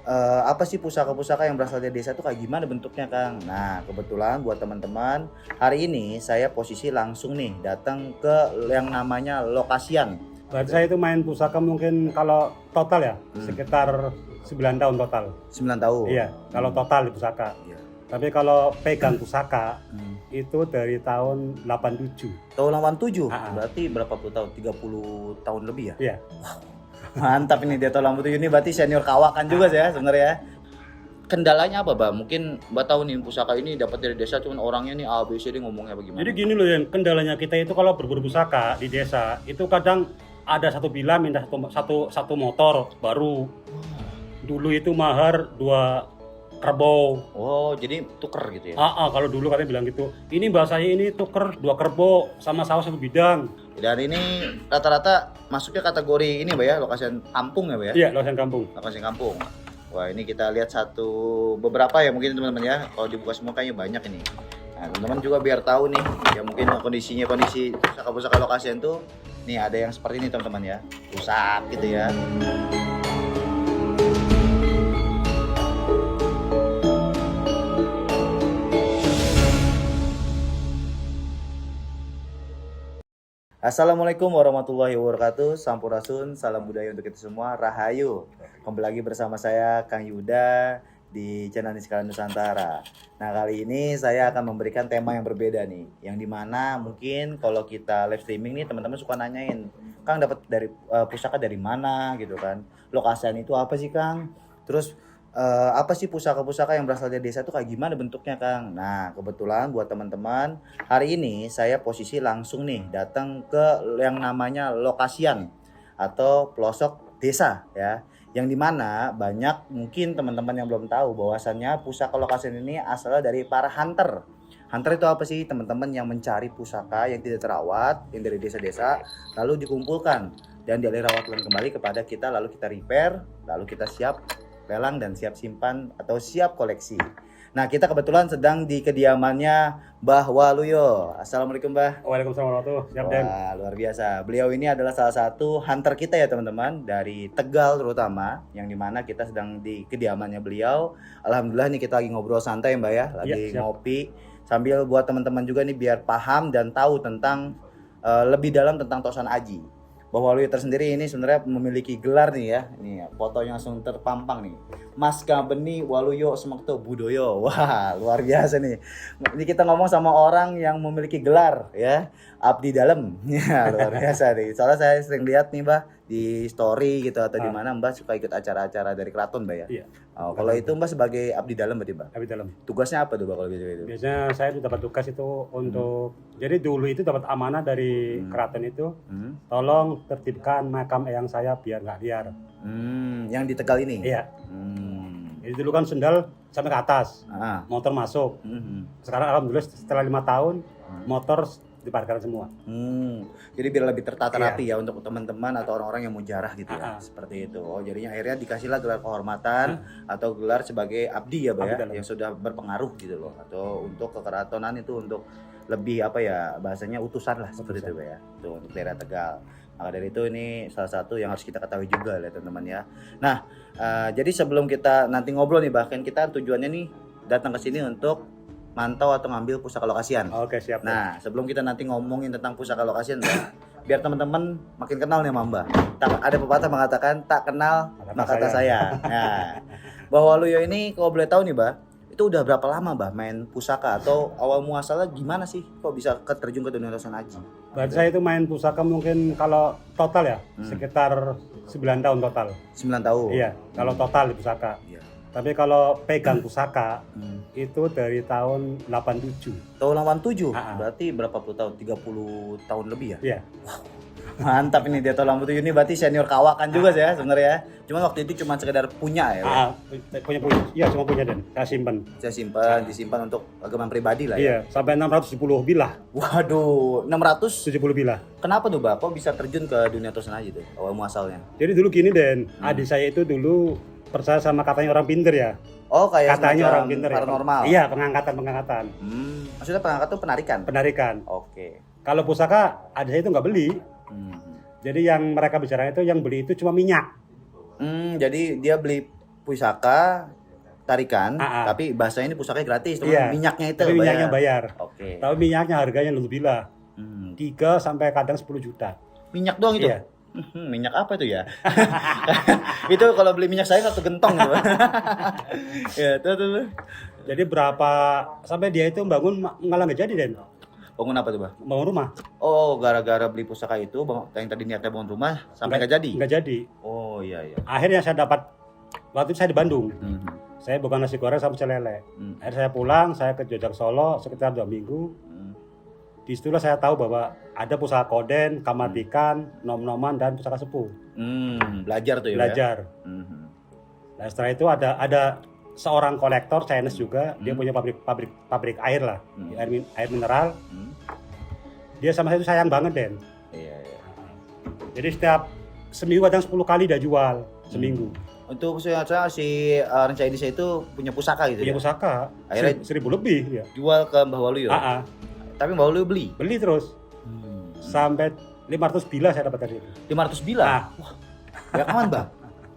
apa sih pusaka-pusaka yang berasal dari desa itu kayak gimana bentuknya, Kang? Nah, kebetulan buat teman-teman, hari ini saya posisi langsung nih datang ke yang namanya Lokasian. Berarti saya itu main pusaka mungkin kalau total ya sekitar 9 tahun total. 9 tahun. Iya, kalau total di pusaka. Iya. Tapi kalau pegang pusaka itu dari tahun 87. Tahun 87, Ah. berarti berapa puluh tahun? 30 tahun lebih ya? Iya. Mantap ini dia tahun 87 ini berarti senior kawakan juga sih ya sebenarnya. Kendalanya apa, Bang? Mungkin Mbak tahu nih pusaka ini dapat dari desa cuman orangnya nih A B C D ngomongnya bagaimana? Jadi gini loh, Yan, kendalanya kita itu kalau berburu pusaka di desa itu kadang ada satu bila minta satu motor baru. Dulu itu mahar 2 kerbau. Oh, jadi tuker gitu ya. Kalau dulu katanya bilang gitu. Ini bahasanya ini tuker 2 kerbau sama sawah 1 bidang. Dan ini rata-rata masuknya kategori ini, Mbak ya, lokasi kampung ya, Mbak ya? Iya, lokasi kampung. Lokasi kampung. Wah, ini kita lihat beberapa ya mungkin teman-teman ya. Kalau dibuka semua kayaknya banyak ini. Nah, teman-teman juga biar tahu nih, ya mungkin kondisi pusaka-pusaka lokasi itu nih ada yang seperti ini teman-teman ya. Rusak gitu ya. Assalamualaikum warahmatullahi wabarakatuh. Sampurasun, salam budaya untuk kita semua. Rahayu. Kembali lagi bersama saya Kang Yuda di channel Niskala Nusantara. Nah, kali ini saya akan memberikan tema yang berbeda nih, yang dimana mungkin kalau kita live streaming nih teman-teman suka nanyain, Kang dapat dari pusaka dari mana gitu kan? Lokasian itu apa sih, Kang? Terus apa sih pusaka-pusaka yang berasal dari desa itu kayak gimana bentuknya, Kang? Nah, kebetulan buat teman-teman, hari ini saya posisi langsung nih datang ke yang namanya Lokasian atau pelosok desa ya. Yang dimana banyak mungkin teman-teman yang belum tahu bahwasannya pusaka Lokasian ini asalnya dari para hunter. Hunter itu apa sih? Teman-teman yang mencari pusaka yang tidak terawat, yang dari desa-desa, lalu dikumpulkan dan dialihkan kembali kepada kita, lalu kita repair, lalu kita siap lelang dan siap simpan atau siap koleksi. Nah, kita kebetulan sedang di kediamannya Mbah Waluyo. Assalamualaikum, Mbah. Waalaikumsalam warahmatullahi wabarakatuh. Siap, Den. Wah, luar biasa. Beliau ini adalah salah satu hunter kita ya teman-teman, dari Tegal terutama, yang dimana kita sedang di kediamannya beliau. Alhamdulillah nih kita lagi ngobrol santai, Mbak ya, lagi ngopi sambil buat teman-teman juga nih biar paham dan tahu tentang lebih dalam tentang Tosan Aji. Bahwa Waluyo tersendiri ini sebenarnya memiliki gelar nih ya. Ini ya, fotonya langsung terpampang nih. Mas Kabeni Waluyo Semekto Budoyo. Wah, luar biasa nih. Ini kita ngomong sama orang yang memiliki gelar ya. Abdi dalam. Ya, luar biasa nih. Soalnya saya sering lihat nih, Mbah, di story gitu atau di mana Mbah suka ikut acara-acara dari keraton, Mbah ya. Iya. Oh, kalau itu Mbah sebagai abdi dalam berarti, Mbah. Abdi dalam. Tugasnya apa tuh, Mbah, kalau gitu itu? Biasanya saya itu dapat tugas itu untuk jadi dulu itu dapat amanah dari keraton itu. Tolong tertibkan makam eyang saya biar nggak liar. Yang di Tegal ini. Iya. Jadi dulu kan sendal sampai ke atas, motor masuk. Sekarang alhamdulillah setelah 5 tahun motor diparkirkan semua. Jadi biar lebih tertata rapi ya untuk teman-teman atau orang-orang yang mau jarah gitu ya. Seperti itu. Oh, jadinya akhirnya dikasihlah gelar kehormatan atau gelar sebagai abdi ya, Mbak ya, yang sudah berpengaruh gitu loh. Atau untuk kekeratonan itu untuk lebih apa ya, bahasanya utusan lah seperti itu, Mbak ya. Tuh untuk daerah Tegal. Maka dari itu ini salah satu yang harus kita ketahui juga ya teman-teman ya. Nah, jadi sebelum kita nanti ngobrol nih, bahkan kita tujuannya nih datang ke sini untuk mantau atau ngambil pusaka Lokasian. Oke, siap. Nah, sebelum kita nanti ngomongin tentang pusaka Lokasian, biar teman-teman makin kenal nih sama Mbah. Ada pepatah mengatakan tak kenal maka tak sayang. Nah, Mbah Waluyo ini kalau boleh tahu nih, Mbah, itu udah berapa lama, Mbah, main pusaka atau awal muasalnya gimana sih kok bisa terjun ke dunia Tosan Aji? Berarti saya itu main pusaka mungkin kalau total ya sekitar 9 tahun total. 9 tahun. Iya, kalau total di pusaka. Iya. Tapi kalau pegang pusaka itu dari tahun 87. Tahun 87? Berarti berapa puluh tahun? 30 tahun lebih ya? Iya. Mantap ini dia tahun 87 ini berarti senior kawakan juga sih ya sebenarnya. Cuman waktu itu cuma sekedar punya ya. Punya. Iya, cuma punya, Dan. Saya simpan. Saya simpan, disimpan untuk keagamaan pribadi lah ya. Iya, sampai 670 bilah. Waduh, 70 bilah. Kenapa tuh, Mbak? Kok bisa terjun ke dunia Tosan Aji tuh awal muasalnya? Jadi dulu gini, Den. Adik saya itu dulu percaya sama katanya orang pinter ya. Oh, kayak katanya orang pinter paranormal. Ya? Iya, pengangkatan. Maksudnya pengangkat tuh penarikan? Penarikan. Oke. Kalau pusaka adik saya itu nggak beli. Jadi yang mereka bicara itu yang beli itu cuma minyak. Jadi dia beli pusaka tarikan, Ah, ah. tapi bahasanya ini pusakanya gratis, teman. Iya. Minyaknya itu Tapi minyaknya bayar. Oke. Tapi minyaknya harganya lebih lah. 3 sampai kadang 10 juta. Minyak doang itu? Iya. Minyak apa itu ya? Itu kalau beli minyak saya 1 gentong gitu. Ya, tuh. Jadi berapa sampai dia itu bangun malah nggak jadi, Den. Bangun apa tuh, Bang? Bangun rumah. Oh, gara-gara beli pusaka itu, yang tadi niatnya bangun rumah sampai nggak jadi. Nggak jadi. Oh, iya. Akhirnya saya dapat waktu itu saya di Bandung. Mhm. Saya bukan nasi goreng sama pecel lele. Hmm. Akhirnya saya pulang, saya ke Jogja Solo sekitar 2 minggu. Di situlah saya tahu bahwa ada pusaka koden, kamatikan, nom-noman dan pusaka sepuh. Belajar tuh ya. Belajar. Ya? Mhm. Nah setelah itu ada seorang kolektor Chinese juga, dia punya pabrik air lah, air mineral. Dia sama saya itu sayang banget, Den. Iya. Jadi setiap seminggu kadang 10 kali dia jual seminggu. Untuk si Renca Edisa itu punya pusaka gitu Punya ya? pusaka Akhirnya 1.000 lebih ya. Jual ke Mbah Waluyo. Tapi Mbah Waluyo beli. Beli terus. Sampai 500 bila saya dapat dari itu. 500 bila. Wah. Ya aman, Bang.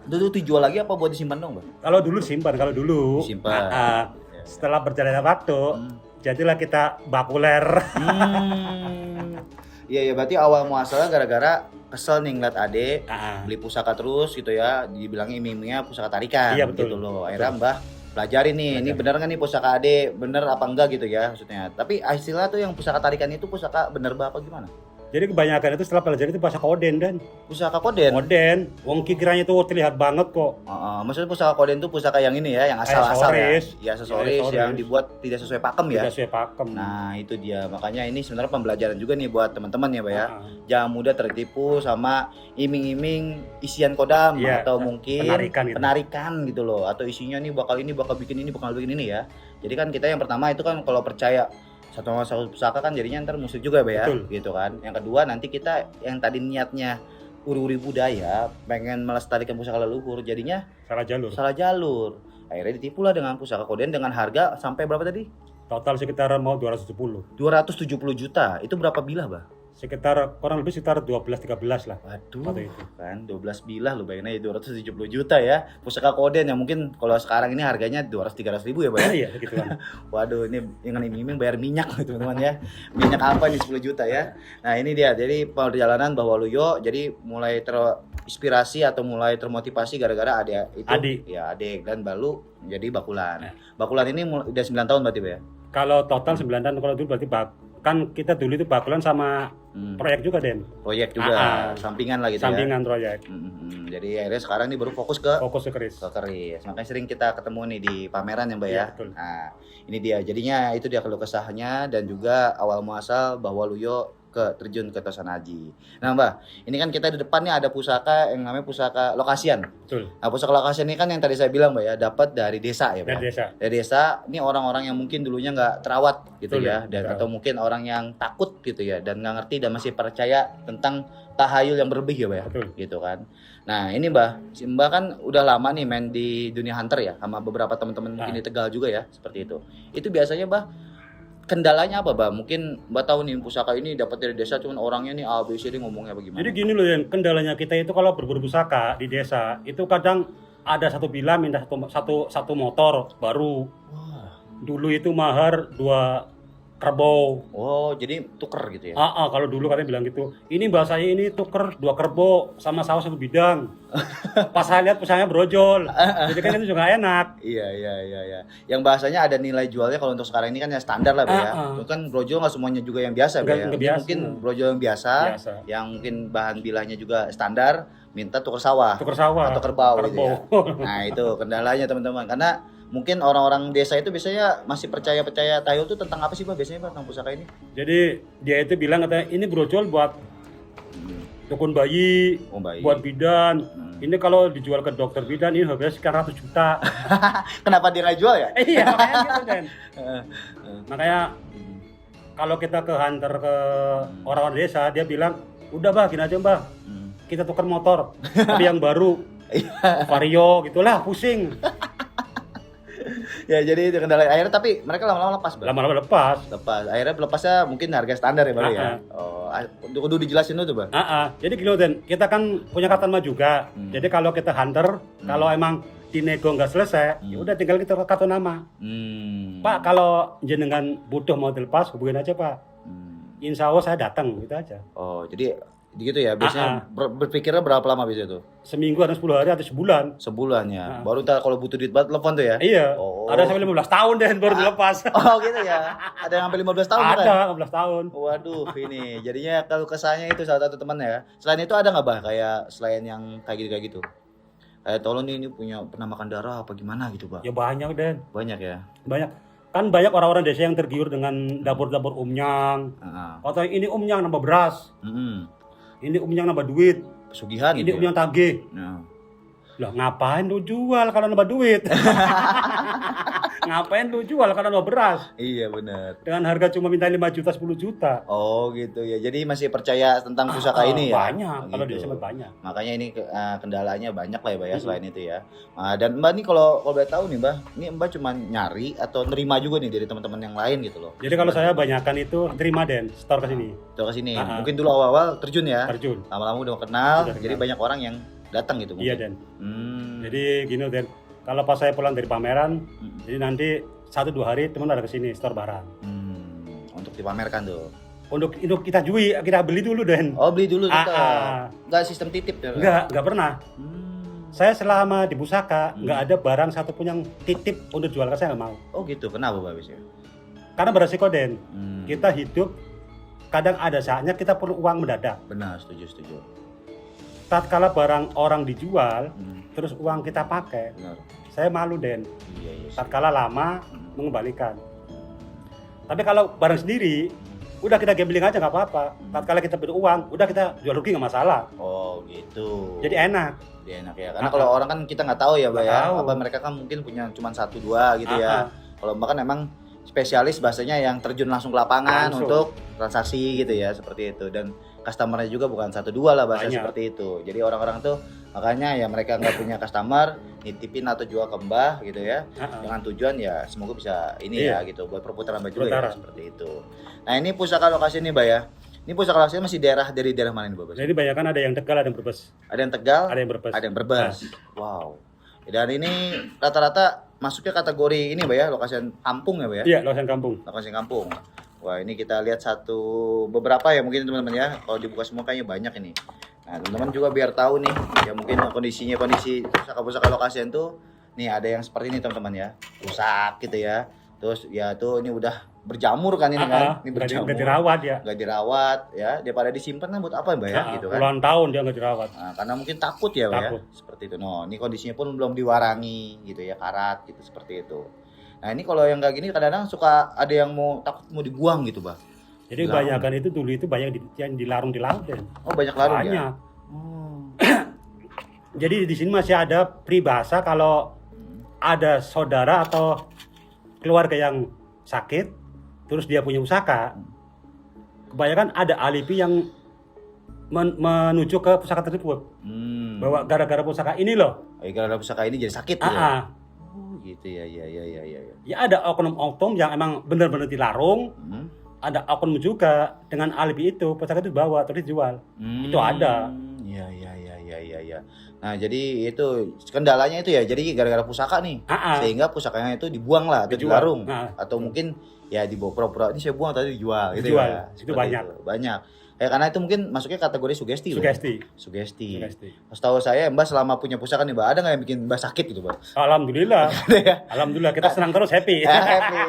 Itu dijual lagi apa buat disimpan dong, Bang? Kalau dulu simpan, kalau dulu. Simpan. Setelah berjalannya waktu, jadilah kita bakuler. Iya, berarti awal muasalnya gara-gara kesel nih ngeliat adek beli pusaka terus gitu ya, dibilangnya iming-imingnya pusaka tarikan. Iya, betul. Gitu loh. Akhirnya Mbah pelajarin nih, ini bener nggak nih pusaka adek, bener apa enggak gitu ya maksudnya. Tapi hasilnya tuh yang pusaka tarikan itu pusaka bener apa gimana? Jadi kebanyakan itu setelah pelajaran itu bahasa koden, Dan. Pusaka koden? Koden, wong kiranya itu terlihat banget kok. Maksudnya pusaka koden itu pusaka yang ini ya, yang asal-asal ya? Ya aksesoris yang dibuat tidak sesuai pakem ya? Tidak sesuai pakem. Nah itu dia, makanya ini sebenarnya pembelajaran juga nih buat teman-teman ya Pak ya. Jangan mudah tertipu sama iming-iming isian kodam atau mungkin penarikan gitu loh. Atau isinya nih bakal bikin ini ya. Jadi kan kita yang pertama itu kan kalau percaya satu pusaka kan jadinya ntar musuh juga Pak ya. Gitu kan. Yang kedua nanti kita yang tadi niatnya uri-uri budaya, pengen melestarikan pusaka leluhur, jadinya salah jalur. Akhirnya ditipulah dengan pusaka koden dengan harga sampai berapa tadi? Total sekitar mau 270 juta. Itu berapa bilah, Bah? Sekitar kurang lebih sekitar 12-13 lah. Waduh, kan 12 bilah lu bayangin aja 270 juta ya. Pusaka koden yang mungkin kalau sekarang ini harganya 200-300 ribu ya, Bah? Iya, segituan. Waduh, ini yang iming bayar minyak teman-teman ya. Minyak apa nih 10 juta ya. Nah, ini dia. Jadi perjalanan Mbah Waluyo jadi mulai terinspirasi atau mulai termotivasi gara-gara ada itu. Adik dan Balu menjadi Bakulan. Bakulan ini udah 9 tahun berarti, Bah ya? Kalau total 9 tahun, kalau dulu berarti kan kita dulu itu Bakulan sama proyek juga, Den. Proyek juga, sampingan lah gitu sampingan proyek. Jadi akhirnya sekarang ini baru fokus ke keris. Makanya sering kita ketemu nih di pameran ya Mbak ya. Betul. Nah ini dia, jadinya itu dia keluh kesahnya dan juga awal muasal Mbah Waluyo terjun ke Tosan Haji. Nah Mbak, ini kan kita di depan nih ada pusaka yang namanya pusaka lokasian. Betul. Nah pusaka lokasian ini kan yang tadi saya bilang Mbak ya, dapat dari desa ya Mbak. Dari desa, ini orang-orang yang mungkin dulunya nggak terawat gitu. Betul, ya, dan atau mungkin orang yang takut gitu ya, dan nggak ngerti dan masih percaya tentang tahayul yang berlebih ya Mbak ya. Betul. Gitu kan. Nah ini Mbak kan udah lama nih main di dunia hunter ya, sama beberapa teman-teman mungkin di Tegal juga ya, seperti itu. Itu biasanya Mbak, kendalanya apa, Mbak? Mungkin Mbak tahu nih pusaka ini dapat dari desa, cuman orangnya nih A, B, C, D ngomongnya bagaimana? Jadi gini loh, yang kendalanya kita itu kalau berburu pusaka di desa, itu kadang ada satu bila minta satu motor baru. Dulu itu mahar 2 kerbau. Oh, jadi tuker gitu ya? Kalau dulu katanya bilang gitu. Ini bahasanya ini tuker 2 kerbau sama sawah 1 bidang. Pas saya lihat pusakanya brojol. Jadi kan itu juga enak. Iya. Yang bahasanya ada nilai jualnya kalau untuk sekarang ini kan ya standar lah ya. Itu kan brojol nggak semuanya juga yang biasa ya. Mungkin brojol yang biasa, yang mungkin bahan bilahnya juga standar, minta tuker sawah atau kerbau. Gitu ya. Nah, itu kendalanya teman-teman. Karena mungkin orang-orang desa itu biasanya masih percaya tahayul itu tentang apa sih Pak biasanya Pak tentang pusaka ini? Jadi dia itu bilang katanya ini brojol buat dukun bayi, buat bidan. Ini kalau dijual ke dokter bidan ini harganya sekian ratus juta. Kenapa dia nggak jual ya? Iya makanya gitu kan. Makanya kalau kita ke hunter ke orang-orang desa dia bilang udah Mbak gini aja Mbak, kita tukar motor tapi yang baru Vario gitulah pusing. Ya jadi itu kendala akhirnya, tapi mereka lama-lama lepas, Bang. Lama-lama lepas. Akhirnya lepasnya mungkin harga standar ya, Bang ya. Oh, kudu dijelasin dulu tuh, Bang. Jadi gini Den, kita kan punya kata juga. Jadi kalau kita hunter, kalau emang dinego nggak selesai, ya udah tinggal kita kartu nama. Pak, kalau jenengan butuh mau dilepas, hubungin aja Pak. Insya Allah saya datang, gitu aja. Oh, jadi gitu ya. Biasanya berpikirnya berapa lama biasanya tuh? Seminggu atau 10 hari atau sebulan. Sebulan ya. Baru ntar kalau butuh duit banget telepon tuh ya. Iya. Oh. Ada sampai 15 tahun deh baru dilepas. Oh gitu ya. Ada yang sampai 15 tahun Ada kan? 15 tahun. Waduh, ini jadinya kalau kesannya itu salah satu teman ya. Selain itu ada nggak bah kayak selain yang kayak gitu? Kayak tolong nih ini punya pernah makan darah apa gimana gitu bah? Ya banyak Den. Banyak ya. Banyak. Kan banyak orang-orang desa yang tergiur dengan dapur-dapur umnyang. Atau ini umnyang nambah beras. Ini umnyang nambah duit. Pesugihan Ini gitu ya? umnyang tagih. Lah ngapain lu jual kalau nambah duit? Ngapain lu jual kalau nambah beras? Iya benar. Dengan harga cuma minta 5 juta 10 juta. Oh gitu ya. Jadi masih percaya tentang pusaka ini ya? Banyak. Kalau di desa banyak. Makanya ini kendalanya banyak lah ya Mbak ya selain itu ya. Dan Mbak nih kalau boleh tahu nih Mbak, ini Mbak cuma nyari atau nerima juga nih dari teman-teman yang lain gitu loh. Jadi kalau saya banyakkan itu terima Den, store ke sini. Tuh ke sini. Mungkin dulu awal-awal terjun ya. Terjun. Lama-lama udah kenal, jadi banyak orang yang datang gitu mungkin. Iya Den. Jadi gini Den, kalau pas saya pulang dari pameran, jadi nanti 1-2 hari teman ada ke sini store barang. Untuk dipamerkan tuh. Untuk kita jual, kita beli dulu Den. Oh beli dulu tetap. Nggak sistem titip ya? Nggak pernah. Saya selama di Pusaka nggak ada barang satupun yang titip untuk jual, saya nggak mau. Oh gitu, kenapa Mbak biasanya? Karena beresiko Den. Kita hidup kadang ada saatnya kita perlu uang mendadak. Benar, setuju. Tatkala barang orang dijual, terus uang kita pakai, saya malu Den. Iya. Tatkala lama mengembalikan. Tapi kalau barang sendiri, udah kita gambling aja nggak apa-apa. Tatkala kita butuh uang, udah kita jual rugi nggak masalah. Oh gitu. Jadi enak. Enak ya. Karena kalau orang kan kita nggak tahu ya Mbak ya. Apa mereka kan mungkin punya cuma 1-2 gitu ya. Kalau Mbak kan emang spesialis bahasanya yang terjun langsung ke lapangan untuk transaksi gitu ya, seperti itu. Dan customernya juga bukan 1-2 lah bahasanya seperti itu. Jadi orang-orang tuh makanya ya mereka nggak punya customer, nitipin atau jual ke Mbah gitu ya. Dengan tujuan ya semoga bisa ini ya gitu buat perputaran baju ya seperti itu. Nah ini pusaka lokasi nih Mbak ya. Ini pusaka lokasinya masih dari daerah mana nih Mbak? Jadi banyak kan ada yang Tegal, ada yang Brebes. Ada yang Tegal, ada yang Brebes. Ada yang Brebes. Wow. Dan ini rata-rata masuknya kategori ini Mbak ya, lokasi kampung ya Mbak ya? Iya, lokasi kampung. Lokasi kampung. Wah ini kita lihat beberapa ya mungkin teman-teman ya. Kalau dibuka semua kayaknya banyak ini. Nah teman-teman juga biar tahu nih ya mungkin kondisi pusaka lokasi itu nih ada yang seperti ini teman-teman ya, rusak gitu ya. Terus ya tuh ini udah berjamur kan ini kan, ini berjamur. Nggak dirawat ya. Nggak dirawat ya, daripada disimpan kan buat apa Mbak ya gitu kan. Puluhan tahun dia nggak dirawat. Nah, karena mungkin takut ya Mbak ya, seperti itu. No, ini kondisinya pun belum diwarangi gitu ya, karat gitu seperti itu. Nah ini kalau yang kayak gini kadang-kadang suka ada yang takut mau dibuang gitu Mbak. Jadi kebanyakan itu dulu itu banyak yang dilarung di laut ya. Oh banyak larung banyak. Ya? Jadi di sini masih ada peribahasa kalau ada saudara atau keluarga yang sakit, terus dia punya pusaka, kebanyakan ada alibi yang menuju ke pusaka tersebut. Bahwa gara-gara pusaka ini loh. Gara-gara pusaka ini jadi sakit gitu. Oh gitu ya. Ya ada oknum-oknum yang emang benar-benar dilarung. Ada oknum juga dengan alibi itu pusaka itu dibawa terus dijual. Itu ada. Iya. Nah jadi itu kendalanya itu ya. Jadi gara-gara pusaka nih, sehingga pusakanya itu dibuang lah atau dilarung, atau mungkin ya dibawa pura-pura ini saya buang tadi dijual. Gitu ya. Itu banyak. Banyak. Karena itu mungkin masuknya kategori sugesti. Sugesti. Pas tahu saya Mbak selama punya pusaka nih Mbak, ada nggak yang bikin Mbak sakit gitu Mbak? Alhamdulillah. Alhamdulillah kita senang terus, happy. Happy.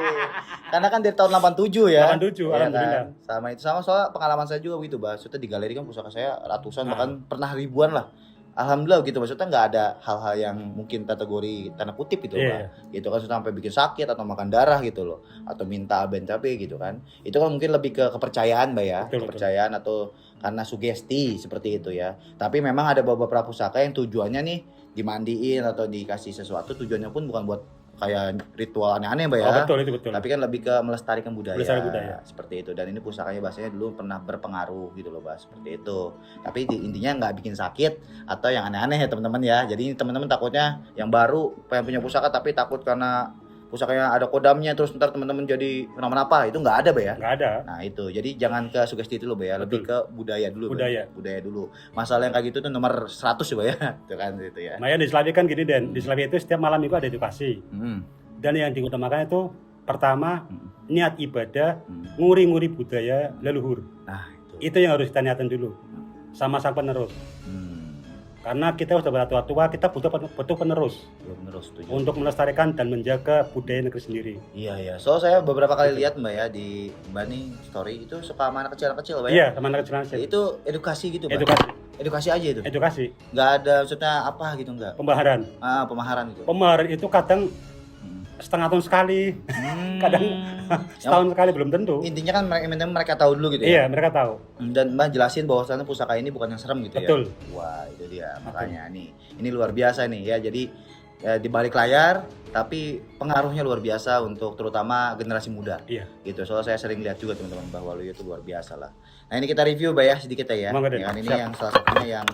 Karena kan dari tahun 87 ya. 87, alhamdulillah. Kan? Sama soal pengalaman saya juga gitu Mbak. Maksudnya di galeri kan pusaka saya ratusan bahkan pernah ribuan lah. Alhamdulillah gitu, maksudnya nggak ada hal-hal yang mungkin kategori tanda kutip gitu Mbak. Gitu kan sampai bikin sakit atau makan darah gitu loh, atau minta BNPB gitu kan. Itu kan mungkin lebih ke kepercayaan Mbak ya. Kepercayaan atau karena sugesti seperti itu ya. Tapi memang ada beberapa pusaka yang tujuannya nih dimandiin atau dikasih sesuatu, tujuannya pun bukan buat kayak ritual aneh-aneh Mbak ya. Itu betul. Tapi kan lebih ke melestarikan budaya. Budaya. Seperti itu. Dan ini pusakanya bahasanya dulu pernah berpengaruh gitu loh Mbak, seperti itu. Tapi intinya nggak bikin sakit atau yang aneh-aneh ya teman-teman ya. Jadi teman-teman takutnya yang baru pengen punya pusaka tapi takut karena pusakanya ada kodamnya terus ntar teman-teman jadi kenapa-napa, itu nggak ada Bay ya. Nggak ada. Nah itu, jadi jangan ke sugesti dulu Bay ya, lebih ke budaya dulu. Budaya. Bay. Budaya dulu. Masalah yang kayak gitu tuh nomor 100 ya Bay ya, itu kan itu ya. Makanya di Slavi kan gini Den, di Slavi itu setiap malam itu ada edukasi. Dan yang diutamakan itu pertama niat ibadah, nguri-nguri budaya leluhur. Nah Itu yang harus kita niatin dulu sama sang penerus. Karena kita sudah bertua-tua, kita butuh penerus setuju. untuk melestarikan dan menjaga budaya negeri sendiri. Iya. So saya beberapa kali lihat Mbak ya di Mbak nih story itu suka sama anak kecil Mbak ya. Iya, sama anak kecil. Itu edukasi gitu Mbak. Edukasi aja itu. Edukasi. Nggak ada maksudnya apa gitu nggak? Pembaharan. Pemaharan gitu. Pembaharan itu kadang setengah tahun sekali, kadang setahun sekali belum tentu. Intinya kan mereka tahu dulu gitu Iya, ya. mereka tahu. Dan Mbak jelasin bahwasannya pusaka ini bukan yang serem gitu Betul. ya. Wah, itu dia makanya nih. Ini luar biasa nih ya. Jadi di balik layar tapi pengaruhnya luar biasa untuk terutama generasi muda. Iya. Gitu. Soalnya saya sering lihat juga teman-teman bahwa Waluyo itu luar biasa lah. Nah, ini kita review Mbak ya sedikit ya. Mangga, Den. Ya kan ini Siap. yang salah satunya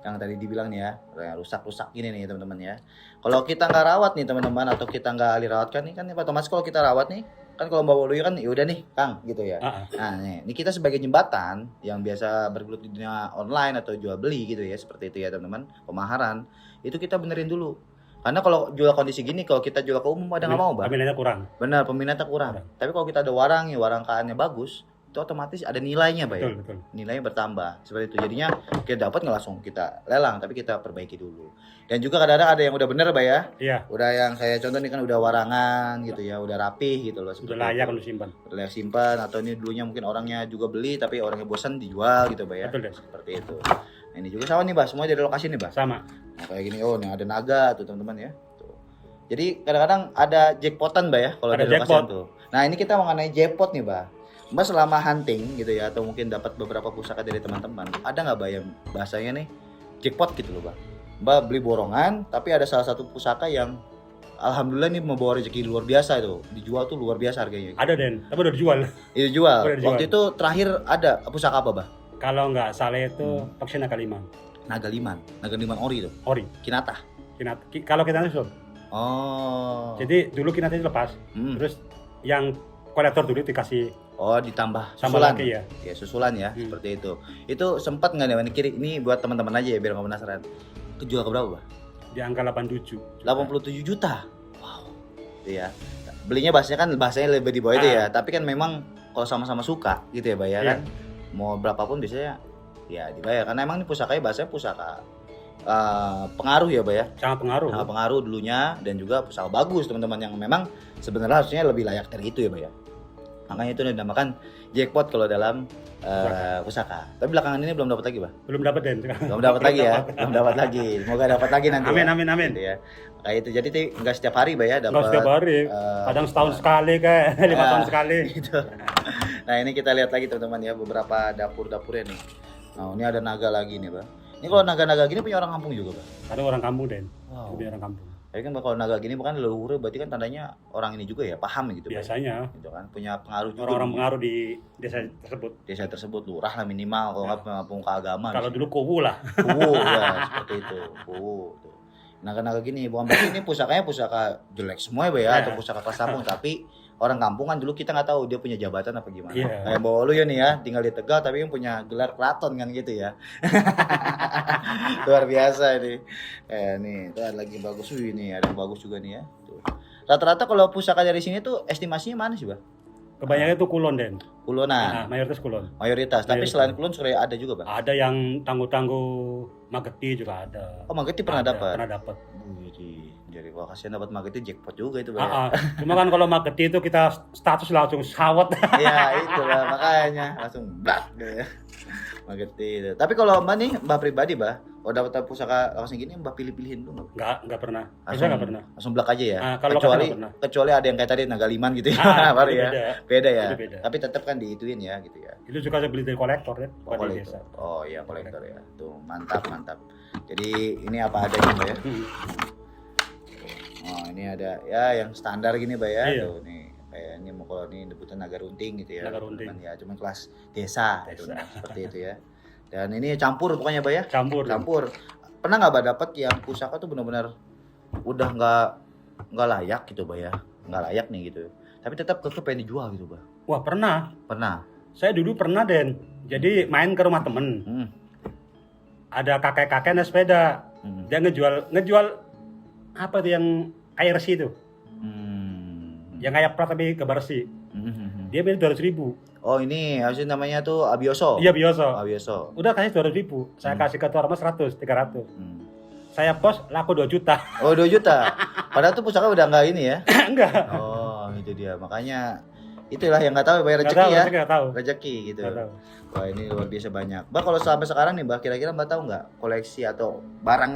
yang tadi dibilang nih ya, yang rusak-rusak gini nih teman-teman ya. Kalau kita nggak rawat nih teman-teman atau kita nggak ahli rawat kan nih kan otomatis kalau kita rawat nih kan kalau Mbak Waluyo kan ya udah nih Kang gitu ya. Nah nih, ini kita sebagai jembatan yang biasa bergelut di dunia online atau jual beli gitu ya seperti itu ya teman-teman, pemaharan itu kita benerin dulu. Karena kalau jual kondisi gini, kalau kita jual ke umum ada nggak mau Bang. Peminatnya kurang. Benar, peminatnya kurang. Tapi kalau kita ada warangkaannya bagus, itu otomatis ada nilainya Pak ya. Betul. Nilainya bertambah seperti itu. Jadinya kita dapat nggak langsung kita lelang, tapi kita perbaiki dulu. Dan juga kadang-kadang ada yang udah bener Pak ya. Iya. Udah yang saya contoh nih kan udah warangan gitu ya, udah rapih gitu loh. Sudah layak untuk simpan. Udah layak simpan, atau ini dulunya mungkin orangnya juga beli tapi orangnya bosan dijual gitu Pak ya. Betul, Den. Seperti itu. Nah, ini juga sama nih Pak, semua dari lokasi nih Pak. Sama. Nah, kayak gini, oh nih ada naga tuh teman-teman ya. Tuh. Jadi kadang-kadang ada jackpotan Mbak ya kalau Ada dari lokasi jackpot. tuh. Nah ini kita mengenai jackpot nih Mbak. Mbak selama hunting gitu ya, atau mungkin dapat beberapa pusaka dari teman-teman, ada nggak Mbak yang bahasanya nih jackpot gitu loh Mbak. Mbak beli borongan, tapi ada salah satu pusaka yang alhamdulillah nih membawa rezeki luar biasa itu. Dijual tuh luar biasa harganya. Ada Den, tapi udah dijual. Itu jual. Udah dijual. Waktu itu terakhir ada pusaka apa Mbak? Kalau nggak salah itu Paksi Naga Liman. Naga liman ori itu. Ori. Kinata. Kalau kita itu Oh. jadi dulu kita itu lepas, terus yang kolektor dulu dikasih ditambah sama susulan. lagi ya. Ya susulan ya, seperti itu. Itu sempat nggak nih kiri ini buat teman-teman aja ya biar nggak penasaran. Kejual ke berapa, Pak? Di angka 87. 87 juta. Wow. Itu ya. Belinya bahasanya lebih di bawah itu ya, tapi kan memang kalau sama-sama suka gitu ya, Pak ya kan. Mau berapapun biasanya ya dibayar karena emang ini pusakanya bahasanya pusaka pengaruh ya, Pak ya. Sangat pengaruh. Sangat pengaruh dulunya dan juga pusaka bagus teman-teman yang memang sebenarnya harusnya lebih layak dari itu ya, Pak ya. Makanya itu dinamakan jackpot kalau dalam pusaka. Tapi belakangan ini belum dapat lagi, Pak. Belum dapat Den. Belum dapat lagi ya. Belum dapat lagi. Semoga dapat lagi nanti. Amin. Gitu ya. Kayak itu. Jadi nggak setiap hari, Pak ya dapat. Nggak setiap hari. Kadang setahun sekali kayak 5 tahun sekali. Gitu. Nah, ini kita lihat lagi teman-teman ya beberapa dapur-dapurnya nih. Nah, ini ada naga lagi nih, Pak. Ini kalau naga-naga gini punya orang kampung juga, Pak. Ada orang kampung Den. Wow. Punya orang kampung. Tapi kan kalau naga gini bukan leluhur, berarti kan tandanya orang ini juga ya paham gitu. Biasanya. Gitu kan, punya pengaruh juga. Orang-orang pengaruh di desa tersebut. Desa tersebut lurah lah minimal, kalau nggak pemuka agama. Kalau dulu kuwu lah. Kuwu ya, seperti itu. Kuwu tuh. Naga-naga gini, bukan berarti ini pusakanya pusaka jelek semua ya, atau pusaka kelas kampung, tapi orang kampung kan dulu kita nggak tahu dia punya jabatan apa gimana. Kayak bawa lu ya nih ya, tinggal di Tegal tapi yang punya gelar keraton kan gitu ya. Luar biasa ini. Nih, itu ada lagi bagus ini, ada yang bagus juga nih ya. Tuh. Rata-rata kalau pusaka dari sini tuh estimasinya mana sih, Bang? Kebanyakan itu kulon Den. Kulonan. Mayoritas kulon. Mayoritas. Tapi selain kulon sudah ada juga, Bang. Ada yang tangguh-tangguh Mageti juga ada. Oh, Mageti pernah dapat. Pernah dapat. Jadi wah kasihan dapat Mageti jackpot juga itu, Bang. Cuma kan kalau Mageti itu kita status langsung sawat. Iya, itulah makanya langsung blak gitu ya. Mageti itu. Tapi kalau Mbak nih, Mbak pribadi, Mbak, kalau dapat pusaka langsung gini Mbak pilih-pilihin dulu Enggak pernah. Langsung Enggak pernah. Langsung blak aja ya. Kalau kecuali ada yang kayak tadi naga liman gitu ya. Baru ya. Beda ya. Beda. Tapi tetap kan diituin ya gitu ya. Itu juga saya beli dari kolektor ya, bukan di desa. Oh iya, kolektor ya. Tuh, mantap. Jadi ini apa adanya, Mbak ya. Oh, ini ada ya yang standar gini, Mbak ya. Tuh nih. Kayak ini mau kalau ini debutan naga runting gitu ya. Naga runting. Ya, cuma kelas desa. Gitu, seperti itu ya. Dan ini campur pokoknya, Mbak ya. Campur. Pernah nggak Mbak dapat yang pusaka tuh benar-benar udah nggak layak gitu, Mbak ya? nggak layak nih gitu. Tapi tetap pengen dijual gitu, Bah. Wah, pernah. Pernah. Saya dulu pernah, Den. Jadi main ke rumah temen. Hmm. Ada kakek-kakek naik sepeda. Hmm. Dia ngejual apa tuh yang kayak resi itu? Yang kayak plat tapi gambar resi. Dia beli 200.000. Oh, ini harusnya namanya tuh Abioso. Iya, biasa. Abioso. Udah kasih 200.000. Saya kasih ke tuan rumah 100, 300. Saya post laku 2 juta. Oh, 2 juta. Padahal tuh pusaka udah nggak ini ya. Enggak. Oh, itu dia. Makanya itulah yang nggak tahu bayar Nggak rezeki tahu, ya. saya nggak tahu. Rezeki gitu. Nggak tahu. Wah, ini luar biasa banyak. Mbak, kalau sampai sekarang nih, Mbak, kira-kira Mbak tahu nggak koleksi atau barang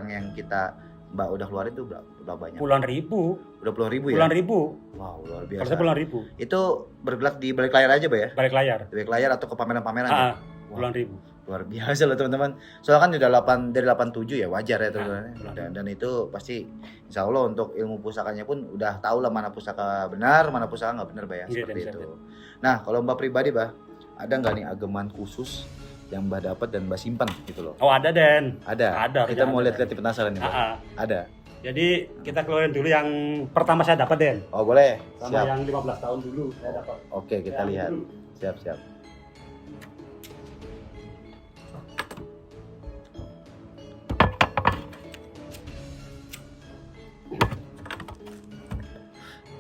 yang kita Mbak udah keluarin tuh berapa banyak? Puluhan ribu. Udah puluhan ribu ya? Puluhan ribu. Wow, luar Kalau biasa. saya puluhan ribu. Itu bergerak di balik layar aja, Mbak ya? Balik layar. Di balik layar atau ke pameran-pameran ya? Puluhan ribu. Luar biasa loh teman-teman. Soalnya kan udah 8 dari 87 ya, wajar ya teman-teman. Dan itu pasti insya Allah untuk ilmu pusakanya pun udah tahu lah mana pusaka benar, mana pusaka nggak benar, Mbak ya. Seperti itu. Nah, kalau Mbak pribadi, Mbak, ada nggak nih ageman khusus yang Mbak dapat dan Mbak simpan gitu loh? Oh, ada, Den. Ada. Ada. Kita mau lihat-lihat penasaran nih, Mbak. Ada. Jadi kita keluarin dulu yang pertama saya dapat, Den. Oh, boleh. Sama Siap. yang 15 tahun dulu saya dapat. Oke, kita Yang lihat. dulu. Siap.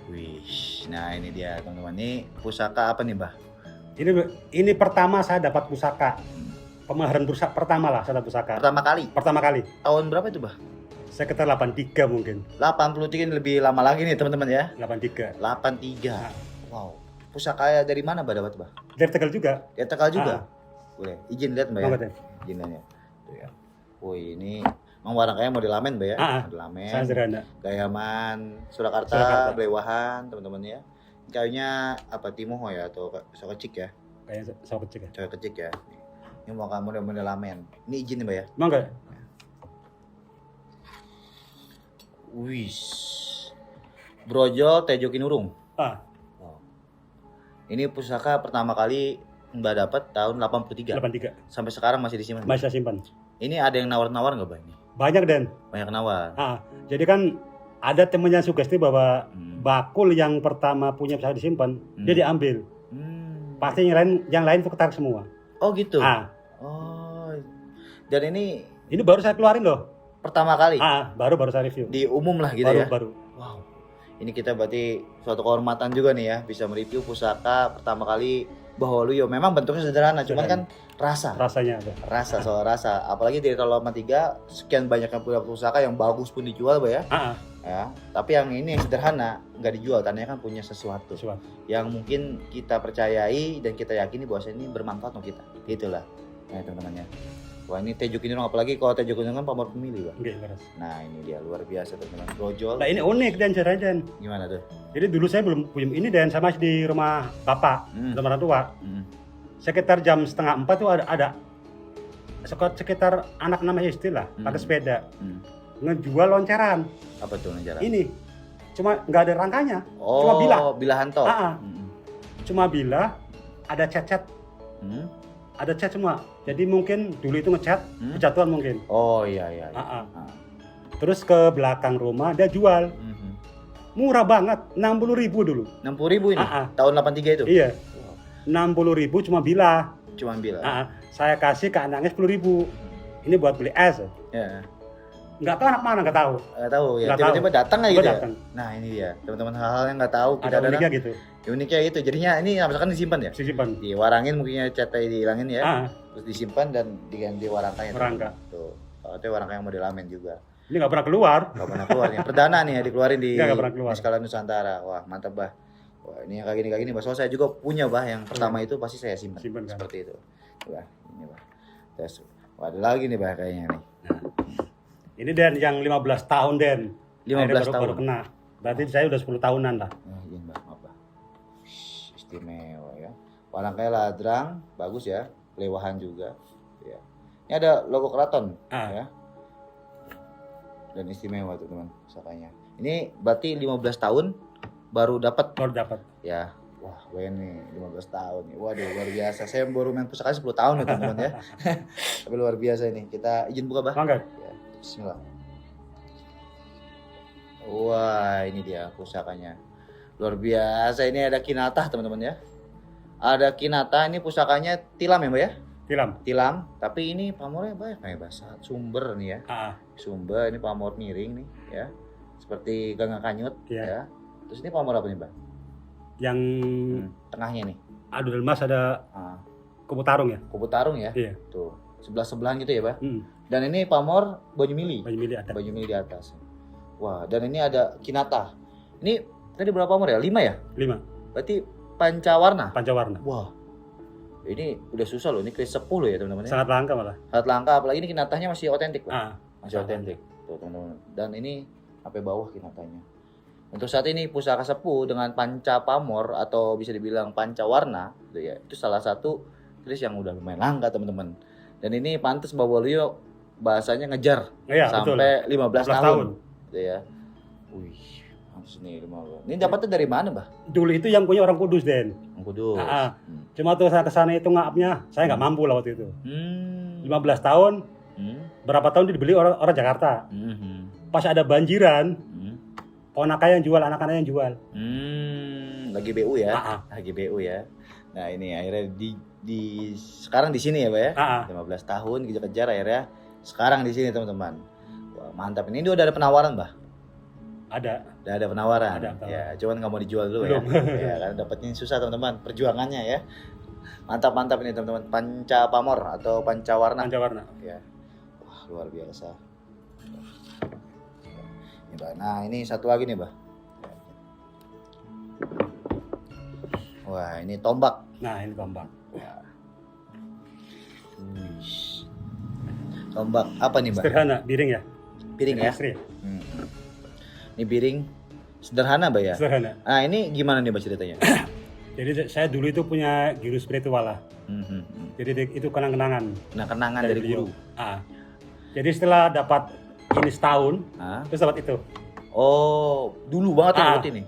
Wih, nah ini dia teman-teman. Ini pusaka apa nih, Mbah? Ini pertama saya dapat pusaka. Pemaharan pusaka pertama lah saya dapat pusaka. Pertama kali. Tahun berapa itu, Mbah? Sekitar 83 mungkin. 83 ini lebih lama lagi nih teman-teman ya. 83. 83. Wow. Pusaka dari mana, Mbah, dapat, Mbah? Dari Tegal juga. Dari Tegal juga. Boleh. Izin lihat, Mbak ya. Monggo, Den. Izin lihat. Tuh ya. Wih, ini memang warna kayak model lamen, Mbak ya. Model lamen. Saya sederhana. Gayaman, Surakarta, Blewahan, teman-teman ya. Kayaknya apa Timoho ya atau Sokecik ya? Kayak saya kecil ya. Sokecik ya. Ini mau kamu model lamen. Ini izin nih, Mbak ya. Monggo. Wih. Brojol Tejo Kinurung. Ah, Wow. Ini pusaka pertama kali Mbak dapat tahun 83. 83. Sampai sekarang masih disimpan. Masih saya simpan. Ini ada yang nawar-nawar nggak, Mbak ini? Banyak, Den. Banyak nawar. Jadi kan ada temennya sugesti bahwa Hmm. bakul yang pertama punya pusaka disimpan, dia diambil. Hmm. Pasti yang lain itu ketarik semua. Oh gitu. Oh, Dan ini ini baru saya keluarin loh. pertama kali Baru saya review. di umum lah gitu ya. Baru. Wow. Ini kita berarti suatu kehormatan juga nih ya bisa mereview pusaka pertama kali Baholio. Memang bentuknya sederhana, cuman kan Rasanya ada. soal rasa. Apalagi dari tahun 83 sekian banyak yang punya pusaka yang bagus pun dijual, Mbak ya. Ya, tapi yang ini yang sederhana nggak dijual, tandanya kan punya sesuatu yang mungkin kita percayai dan kita yakini bahwa ini bermanfaat untuk kita. Gitulah. Nah, teman-teman ya. Wah, ini Tejo Kinurung, apalagi kalau Tejo Kinurung kan pamor pemilih, Bang. Nah, ini dia luar biasa teman-teman. Brojol. Nah, ini unik dan caranya. Gimana tuh? Jadi dulu saya belum punya ini dan saya masih di rumah bapak, sama orang tua. Sekitar jam 3:30 tuh ada sekitar anak nama istri lah, pakai sepeda, ngejual loncaran. Apa tuh loncaran? Ini cuma nggak ada rangkanya, Oh, cuma bilah. bilahan toh. Cuma bilah, ada cat-cat. Ada cat semua. Jadi mungkin dulu itu ngecat, kejatuhan mungkin. Oh iya. Terus ke belakang rumah dia jual. Murah banget, 60.000 dulu. 60.000 ini? Tahun 83 itu? Iya. 60.000 cuma bilah. Cuma bilah. Saya kasih ke anaknya 10.000. Ini buat beli es. Ya. Nggak tahu anak mana, nggak tahu. Nggak tahu ya. Nggak Tiba-tiba datang aja gitu. Datang. Nah ini dia, teman-teman, hal-hal yang nggak tahu kita Ada uniknya gitu. Uniknya itu. Jadinya ini misalkan disimpan ya? Disimpan. Diwarangin mungkinnya catnya dihilangin ya. Ah, Terus disimpan dan diganti warangkanya. Warangka. Tuh. Kalau itu warangka yang model lamen juga. ini nggak pernah keluar. Nggak pernah keluar nih. Perdana nih ya dikeluarin di Nggak pernah keluar. Skala Nusantara. Wah mantap, Bah. Wah ini yang kayak gini. Bah, soalnya saya juga punya, Bah. Yang pertama itu pasti saya simpan. Simpan, kan? Seperti itu. Wah ini, Bah. Terus, wah, ada lagi nih, Bah, kayaknya nih. Ini Den yang 15 tahun Den. 15 tahun. Baru kena. Berarti saya udah 10 tahunan lah. Izin, Bah, maaf, Bah. Istimewa ya. Warangkanya ladrang, bagus ya. Lewahan juga. Ya. Ini ada logo keraton ya. Dan istimewa tuh teman pusakanya. Ini berarti 15 tahun baru dapat. Ya. Wah, bayang nih 15 tahun nih. Waduh, luar biasa. Saya baru main pusaka 10 tahun ya teman-teman ya. Tapi luar biasa ini. Kita izin buka, Bah. Mangga. Ya, bismillah. Wah, ini dia pusakanya. Luar biasa, ini ada Kinata teman-teman ya. Ada Kinata, ini pusakanya tilam ya Mbak ya? Tilam. Tilam, tapi ini pamornya banyak nih bahasa sumber nih ya. Sumber, ini pamor miring nih ya. Seperti gangga kanyut ya. Terus ini pamor apa nih Mbak? Yang tengahnya nih. Adu Delmas ada kupu tarung ya? Kupu tarung ya? Iya. Tuh, sebelah-sebelahan gitu ya Mbak? Dan ini pamor Banyumili. Banyumili ada. Banyumili di atas. Wah, dan ini ada Kinata. Ini tadi berapa pamor ya? 5 ya? 5. Berarti pancawarna? Pancawarna. Wah, ini udah susah loh, ini keris 10 ya teman-teman. Sangat langka malah. Sangat langka, apalagi ini Kinatanya masih otentik Pak. Masih otentik. Tuh teman-teman. Dan ini sampai bawah Kinatanya. Untuk saat ini pusaka sepuh dengan panca pamor atau bisa dibilang pancawarna, gitu ya. Itu salah satu keris yang udah lumayan langka teman-teman. Dan ini pantas Mbak Waluyo bahasanya ngejar sampai betul. 15 tahun. Gitu ya. Wih, harus nih 15. Ini dapatnya dari mana, Mbah? Dulu itu yang punya orang Kudus, Den. Orang Kudus. Cuma tuh saya kesana itu ngapnya, saya nggak mampu lah waktu itu. 15 tahun, berapa tahun dibeli orang Jakarta. Pas ada banjiran, ponakan yang jual, anak-anak yang jual. Lagi BU ya? Lagi BU ya. Nah ini akhirnya sekarang di sini ya, Pak ya? 15 tahun kejar-kejar akhirnya sekarang di sini teman-teman. Wah, mantap. Ini udah ada penawaran, Mbah? Udah ada penawaran. Ya, cuman nggak mau dijual dulu ya. Ya, karena dapatnya susah teman-teman, perjuangannya ya. Mantap ini teman-teman. Panca pamor atau pancawarna. Pancawarna. Ya. Wah, luar biasa. Ini, Mbah. Nah, ini satu lagi nih, Mbah. Wah, ini tombak. Nah, ini tombak. Ya. Tombak apa nih, Mbak? Sederhana, biring ya. Piring ya. Ini piring sederhana, Mbak ya. Sederhana. Nah, ini gimana nih, Mbak ceritanya? Jadi saya dulu itu punya guru spiritual lah. Jadi itu kenang-kenangan. Nah, kenangan dari guru. Jadi setelah dapat ini setahun, terus dapat itu. Oh, dulu banget ya berarti ini.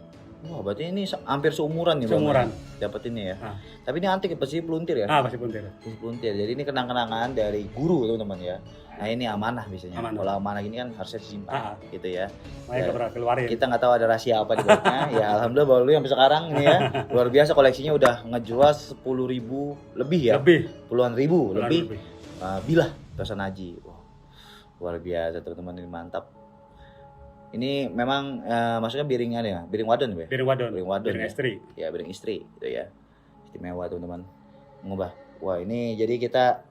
Wah, berarti ini hampir seumuran nih, Seumuran. Dapat ini ya. Tapi ini antik, pasti peluntir ya? Pasti peluntir. Peluntir. Jadi ini kenang-kenangan dari guru teman-teman ya. Nah, ini amanah biasanya. Kalau amanah gini kan harusnya disimpan gitu ya. Makanya nggak pernah keluarin. Kita nggak tahu ada rahasia apa di bawahnya. Ya alhamdulillah baru sampai sekarang ini ya. Luar biasa, koleksinya udah ngejual 10.000 lebih ya. Puluhan ribu lebih. Bilah pesan haji. Wow. Luar biasa teman-teman, ini mantap. Ini memang maksudnya biringnya ya, biring wadon ya? Biring wadon. Biring ya? Istri. Ya, biring istri gitu ya. Istimewa teman-teman. Ngubah. Wah, ini jadi kita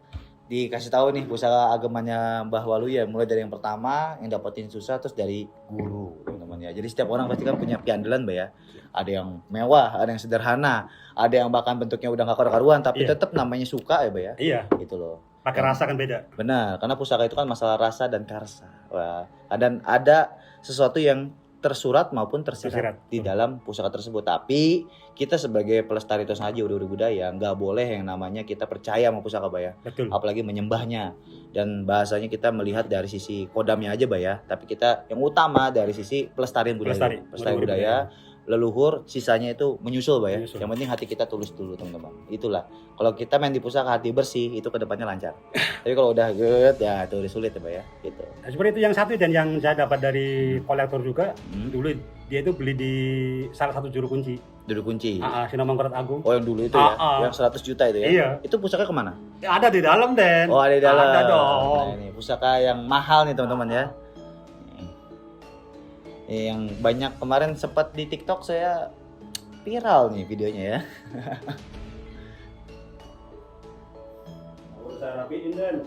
dikasih tahu nih pusaka agamanya Mbah Waluyo ya, mulai dari yang pertama yang dapetin susah, terus dari guru teman-teman ya. Jadi setiap orang pasti kan punya piandelan, Mbak ya. Ada yang mewah, ada yang sederhana, ada yang bahkan bentuknya udah nggak karu-karuan tapi tetap namanya suka ya, Mbak ya. Iya. Gitu loh. Pakai rasa kan beda. Benar, karena pusaka itu kan masalah rasa dan karsa. Wah, dan ada sesuatu yang tersurat maupun tersirat di dalam pusaka tersebut. Tapi kita sebagai pelestari tos haji udah budaya nggak boleh yang namanya kita percaya sama pusaka, Mbak ya. Betul. Apalagi menyembahnya. Dan bahasanya kita melihat dari sisi kodamnya aja, Mbak ya. Tapi kita yang utama dari sisi pelestarian budaya. Pelestari budaya. Leluhur, sisanya itu menyusul, Mbak ya. Yang penting hati kita tulus dulu, teman-teman. Itulah. Kalau kita main di pusaka hati bersih, itu kedepannya lancar. Tapi kalau udah good, ya itu udah sulit ya, Mbak ya. Gitu. Nah, seperti itu yang satu, dan yang saya dapat dari kolektor juga. Dulu dia itu beli di salah satu juru kunci. Juru kunci? Sinomangkurat Agung. Oh, yang dulu itu ya? Yang 100 juta itu ya? Iya. Itu pusaka kemana? Ya, ada di dalam, Den. Oh, ada di dalam. Ada dong. Nah, ini pusaka yang mahal nih, teman-teman ya. Yang banyak kemarin sempat di TikTok saya viral nih videonya ya. Saya rapiin dan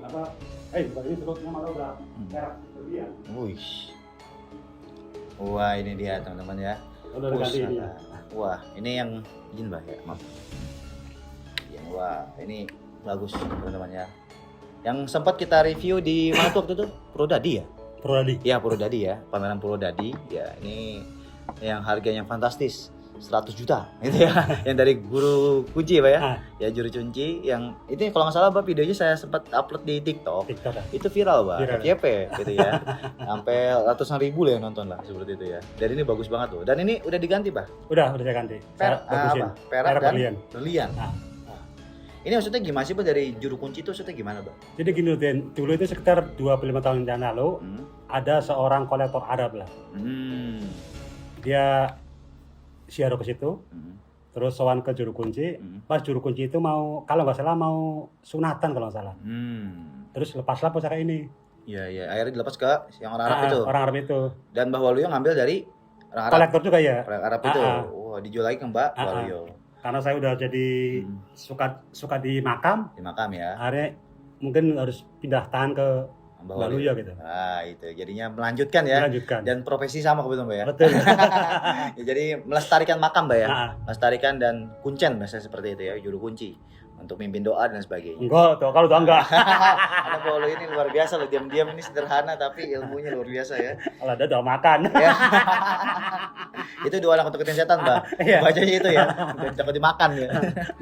apa? Ini sebutnya malah udah perak berlian. Wah, ini dia teman-teman ya. Udah ganti ini. Wah, ini yang izin, Mbak ya, maaf. Wah, ini bagus teman-teman ya. Yang sempat kita review di mana tuh waktu itu? Prodadi ya? Purwodadi. Ya, Purwodadi ya. Pameran Purwodadi. Ya, ini yang harganya fantastis. 100 juta gitu ya. Yang dari guru kunci, Pak ya. Ya, juru kunci yang itu kalau nggak salah, Pak, videonya saya sempat upload di TikTok. Itu viral, Pak. FYP gitu ya. Sampai ratusan ribu lah yang nonton lah seperti itu ya. Dan ini bagus banget tuh. Dan ini udah diganti, Pak? Udah saya ganti. Perak dan berlian. Ini maksudnya gimana sih, Pak, dari juru kunci itu maksudnya gimana, Pak? Jadi gini, Den, dulu itu sekitar 25 tahun yang lalu ada seorang kolektor Arab lah. Dia siaro ke situ, terus sowan ke juru kunci. Pas juru kunci itu mau, kalau nggak salah mau sunatan kalau nggak salah. Terus lepaslah pusaka ini. Iya, akhirnya dilepas ke yang orang Arab itu. Orang Arab itu. Dan Mbah Waluyo ngambil dari orang Arab. Kolektor juga ya. Orang Arab itu. Wah, dijual lagi ke Mbak Waluyo. Karena saya udah jadi suka di makam. Di makam ya. Akhirnya mungkin harus pindah tangan ke Mbah Waluyo gitu. Nah, itu jadinya melanjutkan ya. Dan profesi sama kebetulan Mbak ya. Betul. Ya, jadi melestarikan makam Mbak ya. Melestarikan dan kuncen biasanya seperti itu ya, juru kunci untuk mimpin doa dan sebagainya. Enggak, tuh kalau doa enggak. Karena Mbah Waluyo ini luar biasa loh, diam-diam ini sederhana tapi ilmunya luar biasa ya. Kalau ada doa makan. Ya. Itu doa untuk ketiin setan, Mbak. Bacanya itu ya. Takut dimakan ya.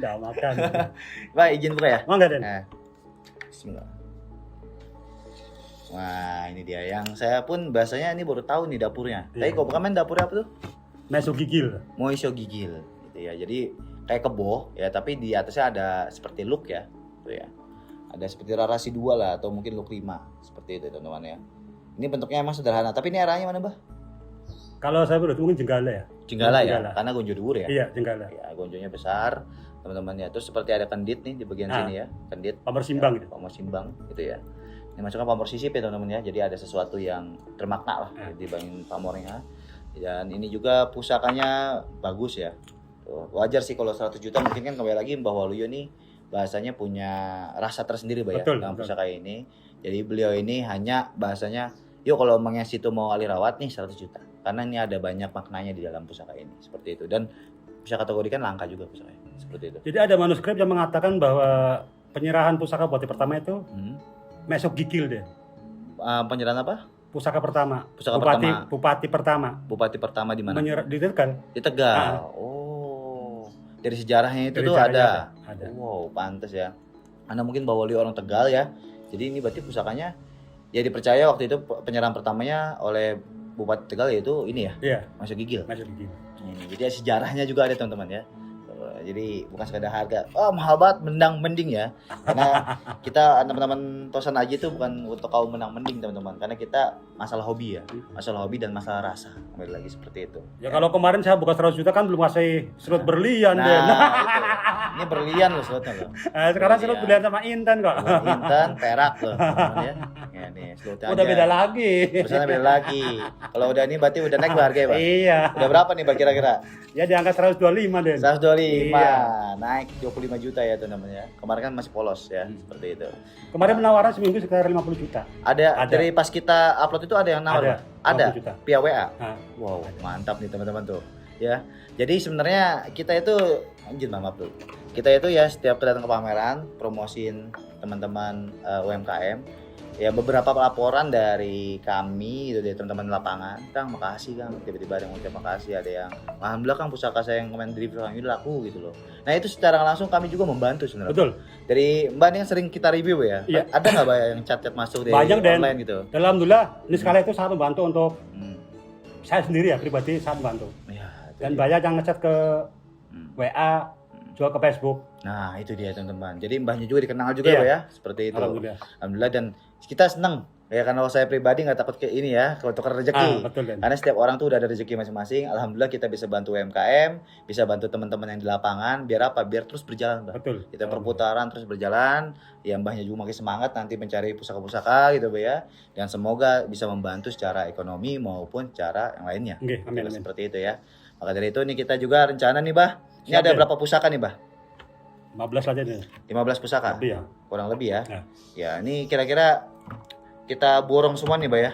Doa makan. Mbak, izin buka ya? Mangga, Den. Nah. Bismillah. Wah, ini dia yang saya pun bahasanya ini baru tahu nih dapurnya. Tapi kok bukan main dapurnya apa tuh? Meso gigil. Moiso gigil gitu ya. Jadi kayak kebo ya, tapi di atasnya ada seperti look ya. Tuh ya. Ada seperti rarasi 2 lah atau mungkin look 5 seperti itu teman-teman ya. Ini bentuknya emang sederhana, tapi ini arahnya mana, Mbah? Kalau saya menurut mungkin jenggala ya. Jenggala ya, karena gonjo dhuwur ya. Iya, jenggala. Ya, gonjonya besar, teman-teman ya. Terus seperti ada kendit nih di bagian sini ya, kendit. Pamor simbang ya, gitu. Pamor simbang gitu ya. Ini masukkan pamor sisip ya teman-teman ya. Jadi ada sesuatu yang termakna lah dibanding pamornya. Dan ini juga pusakanya bagus ya. Tuh, wajar sih kalau 100 juta mungkin kan kembali lagi Mbah Waluyo nih bahasanya punya rasa tersendiri Mbak ya dalam pusaka ini. Jadi beliau ini hanya bahasanya yuk kalau emangnya situ mau alih rawat nih 100 juta. Karena ini ada banyak maknanya di dalam pusaka ini seperti itu. Dan bisa kategorikan langka juga pusakanya seperti itu. Jadi ada manuskrip yang mengatakan bahwa penyerahan pusaka Bupati pertama itu mesok gigil deh. Penyerahan apa? Pusaka pertama. Pusaka Bupati pertama. Bupati pertama di mana? Di Tegal. Di Tegal. Oh. Dari sejarahnya itu tuh ada. Wow, pantas ya. Anda mungkin bawa orang Tegal ya. Jadi ini berarti pusakanya ya dipercaya waktu itu penyerahan pertamanya oleh Bupati Tegal yaitu ini ya. Iya. Masuk gigil. Masuk gigil. Jadi sejarahnya juga ada teman-teman ya. Jadi bukan sekedar harga. Oh mahal banget mending ya. Karena kita teman-teman Tosan Aji itu bukan untuk kaum mending teman-teman. Karena kita masalah hobi ya. Masalah hobi dan masalah rasa. Kembali lagi seperti itu. Ya kalau kemarin saya buka 100 juta kan belum ngasih serut berlian deh. Itu. Ini berlian loh slotnya loh. Sekarang serut berlian sama Intan kok. Intan, perak loh ya. Ya nih slotnya udah beda lagi. Pesannya beda lagi. Kalau udah ini berarti udah naik harga ya Pak? Iya. Udah berapa nih Pak kira-kira? Ya di angka 125 deh. 125. Iya. Naik 25 juta ya teman-teman ya. Kemarin kan masih polos ya, seperti itu. Kemarin penawaran seminggu sekitar 50 juta. Ada. Dari pas kita upload itu ada yang nawar? Ada. Via WA. Wow, mantap nih teman-teman tuh. Ya. Jadi sebenarnya kita itu anjir maaf tuh. Kita itu ya setiap datang ke pameran, promosiin teman-teman UMKM. Ya beberapa laporan dari kami itu dari teman-teman lapangan, Kang makasih Kang, tiba-tiba ada yang ngucap makasih, ada yang alhamdulillah Kang pusaka saya yang kemarin di review Kang ini laku gitu loh. Nah itu secara langsung kami juga membantu sebenarnya. Betul. Dari Mbak ini yang sering kita review ya, iya. Ada nggak Mbak yang chat-chat masuk dari banyak online gitu? Alhamdulillah ini sekali itu sangat membantu untuk saya sendiri ya pribadi sangat membantu. Ya, dan banyak yang ngechat ke WA juga ke Facebook. Nah itu dia teman-teman. Jadi mbahnya juga dikenal juga ya, seperti itu. Alhamdulillah dan kita senang ya karena saya pribadi nggak takut kayak ini ya kalau tukar rezeki. Betul, karena setiap orang tuh udah ada rezeki masing-masing. Alhamdulillah kita bisa bantu UMKM, bisa bantu teman-teman yang di lapangan. Biar apa? Biar terus berjalan, Mbak. Betul. Kita perputaran terus berjalan. Ya mbahnya juga makin semangat nanti mencari pusaka-pusaka gitu, Mbak ya. Dan semoga bisa membantu secara ekonomi maupun cara yang lainnya. Amin. Seperti itu ya. Maka dari itu nih kita juga rencana nih, Bah. Ini ada berapa pusaka nih, Bah? 15 aja nih. 15 pusaka? Lebih ya. Kurang lebih ya. Ya, ini kira-kira kita borong semua nih, Mbak ya.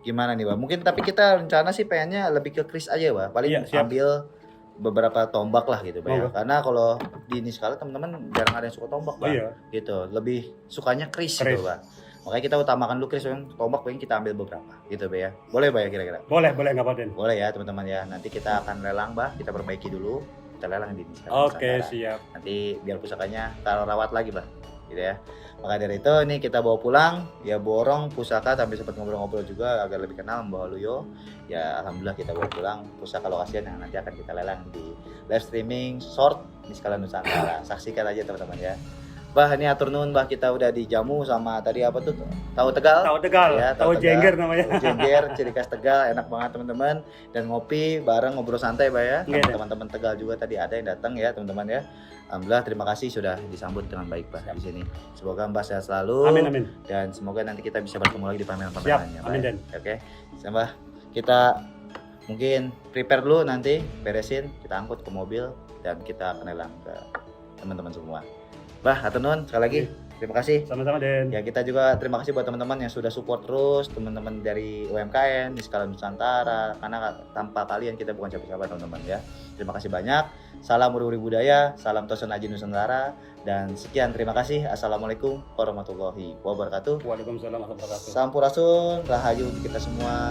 Gimana nih, Mbak? Mungkin tapi kita rencana sih pengennya lebih ke kris aja, Mbak. Paling ambil beberapa tombak lah gitu, Mbak ya. Karena kalau di ini skala teman-teman jarang ada yang suka tombak, Mbak. Gitu. Lebih sukanya kris gitu, Mbak. Makanya kita utamakan dulu kris, yang tombak pengen kita ambil beberapa gitu, Mbak ya. Boleh, Mbak ya kira-kira? Boleh enggak, Pak Den? Boleh ya, teman-teman ya. Nanti kita akan lelang, Mbak. Kita perbaiki dulu. Kita lelang di sini. Oke, siap. Nanti biar pusakanya taruh rawat lagi, Mbak. Gitu ya. Maka dari itu ini kita bawa pulang, ya borong pusaka sampai sempat ngobrol-ngobrol juga agar lebih kenal Mbah Waluyo. Ya alhamdulillah kita bawa pulang pusaka lokasian yang nanti akan kita lelang di live streaming short di Skala Nusantara. Saksikan aja teman-teman ya. Bah, ini atur nuhun bah, kita udah dijamu sama tadi apa tuh? Tahu Tegal. Tahu Tegal, Ya, tahu Tegal. jengger namanya. Tahu jengger, ciri khas Tegal, enak banget teman-teman. Dan ngopi bareng ngobrol santai bah ya. Iya, Sama deh. teman-teman Tegal juga tadi ada yang datang ya teman-teman ya. Alhamdulillah, terima kasih sudah disambut dengan baik bah di sini. Semoga Mbah sehat selalu. Amin amin. Dan semoga nanti kita bisa bertemu lagi di Siap, pameran-pamerannya. amin Den. Oke, Mbah, kita mungkin prepare dulu nanti, beresin, kita angkut ke mobil dan kita akan lelang ke teman-teman semua. Bah, atur nuhun sekali lagi. Terima kasih. Sama-sama Den. Ya, kita juga terima kasih buat teman-teman yang sudah support terus, teman-teman dari UMKM di skala Nusantara, karena tanpa kalian kita bukan siapa-siapa teman-teman ya. Terima kasih banyak. Salam Wuri-Wuri Budaya, salam Toson Aji Nusantara, dan sekian terima kasih. Assalamualaikum warahmatullahi wabarakatuh. Waalaikumsalam warahmatullahi wabarakatuh. Sampurasun, rahayu untuk kita semua.